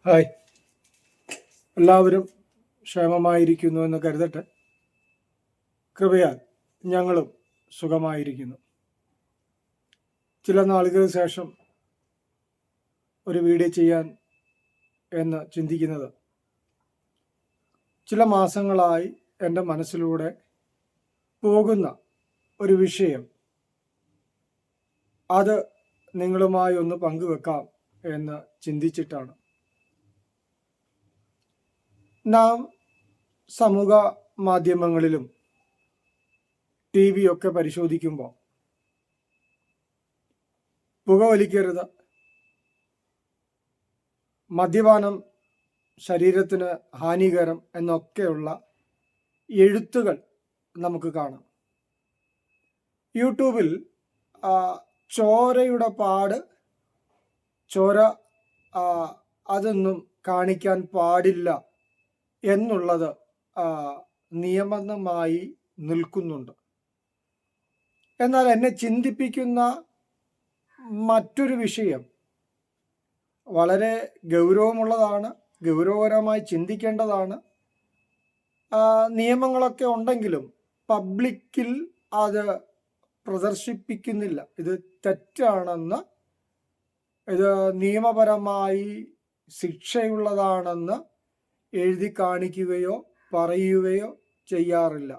Hi, എല്ലാവരും ക്ഷേമമായിരിക്കുന്നു എന്ന് കരുതട്ടെ. കൃപയാൽ ഞങ്ങളും സുഖമായിരിക്കുന്നു. ചില നാളുകൾക്ക് ശേഷം ഒരു വീഡിയോ ചെയ്യാൻ എന്ന് ചിന്തിക്കുന്നത് ചില മാസങ്ങളായി എൻ്റെ മനസ്സിലൂടെ പോകുന്ന ഒരു വിഷയം, അത് നിങ്ങളുമായി ഒന്ന് പങ്കുവെക്കാം എന്ന് ചിന്തിച്ചിട്ടാണ്. നാം സമൂഹ മാധ്യമങ്ങളിലും TV-യൊക്കെ പരിശോധിക്കുമ്പോൾ പുകവലിക്കരുത്, മദ്യപാനം ശരീരത്തിന് ഹാനികരം എന്നൊക്കെയുള്ള എഴുത്തുകൾ നമുക്ക് കാണാം. യൂട്യൂബിൽ ചോരയുടെ പാട്, ചോര അതൊന്നും കാണിക്കാൻ പാടില്ല എന്നുള്ളത് നിയമമായി നിൽക്കുന്നുണ്ട്. എന്നാൽ എന്നെ ചിന്തിപ്പിക്കുന്ന മറ്റൊരു വിഷയം വളരെ ഗൗരവമുള്ളതാണ്, ഗൗരവകരമായി ചിന്തിക്കേണ്ടതാണ്. നിയമങ്ങളൊക്കെ ഉണ്ടെങ്കിലും പബ്ലിക്കിൽ അത് പ്രദർശിപ്പിക്കുന്നില്ല. ഇത് തെറ്റാണെന്ന്, ഇത് നിയമപരമായി ശിക്ഷയുള്ളതാണെന്ന് എഴുതി കാണിക്കുകയോ പറയുകയോ ചെയ്യാറില്ല.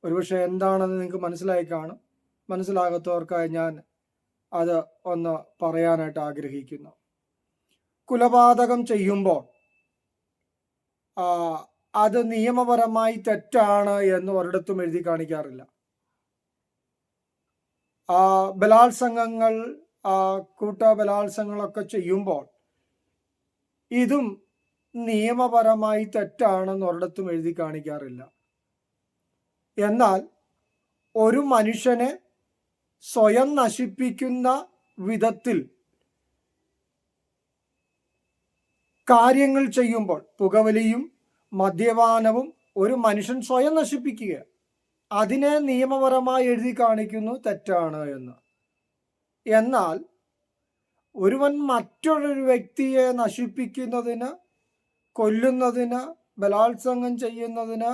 ഒരുപക്ഷെ എന്താണെന്ന് നിങ്ങൾക്ക് മനസ്സിലായി കാണും. മനസ്സിലാകാത്തവർക്കായി ഞാൻ അത് ഒന്ന് പറയാനായിട്ട് ആഗ്രഹിക്കുന്നു. കൊലപാതകം ചെയ്യുമ്പോൾ അത് നിയമപരമായി തെറ്റാണ് എന്ന് ഒരിടത്തും എഴുതി കാണിക്കാറില്ല. ബലാത്സംഗങ്ങൾ, കൂട്ടബലാത്സംഗങ്ങളൊക്കെ ചെയ്യുമ്പോൾ ഇതും നിയമപരമായി തെറ്റാണെന്ന് ഒരിടത്തും എഴുതി കാണിക്കാറില്ല. എന്നാൽ ഒരു മനുഷ്യനെ സ്വയം നശിപ്പിക്കുന്ന വിധത്തിൽ കാര്യങ്ങൾ ചെയ്യുമ്പോൾ, പുകവലിയും മദ്യപാനവും ഒരു മനുഷ്യൻ സ്വയം നശിപ്പിക്കുക, അതിനെ നിയമപരമായി എഴുതി കാണിക്കുന്നു തെറ്റാണ് എന്ന്. എന്നാൽ ഒരുവൻ മറ്റൊരു വ്യക്തിയെ നശിപ്പിക്കുന്നതിന്, കൊല്ലുന്നതിന്, ബലാത്സംഗം ചെയ്യുന്നതിന്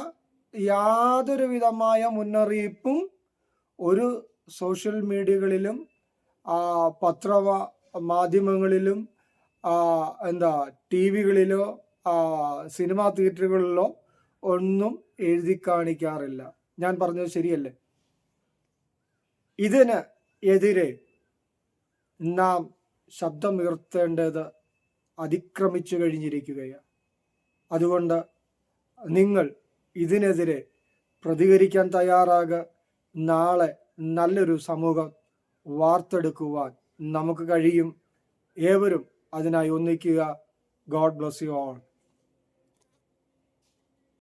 യാതൊരു വിധമായ മുന്നറിയിപ്പും ഒരു സോഷ്യൽ മീഡിയകളിലും മാധ്യമങ്ങളിലും TV-കളിലോ സിനിമാ തിയേറ്ററുകളിലോ ഒന്നും എഴുതി കാണിക്കാറില്ല. ഞാൻ പറഞ്ഞത് ശരിയല്ലേ? ഇതിന് എതിരെ നാം ശബ്ദമുയർത്തേണ്ടത് അതിക്രമിച്ചു കഴിഞ്ഞിരിക്കുകയാണ്. അതുകൊണ്ട് നിങ്ങൾ ഇതിനെതിരെ പ്രതികരിക്കാൻ തയ്യാറാകുക. നാളെ നല്ലൊരു സമൂഹം വാർത്തെടുക്കുവാൻ നമുക്ക് കഴിയും. ഏവരും അതിനായി ഒന്നിക്കുക. God bless you all.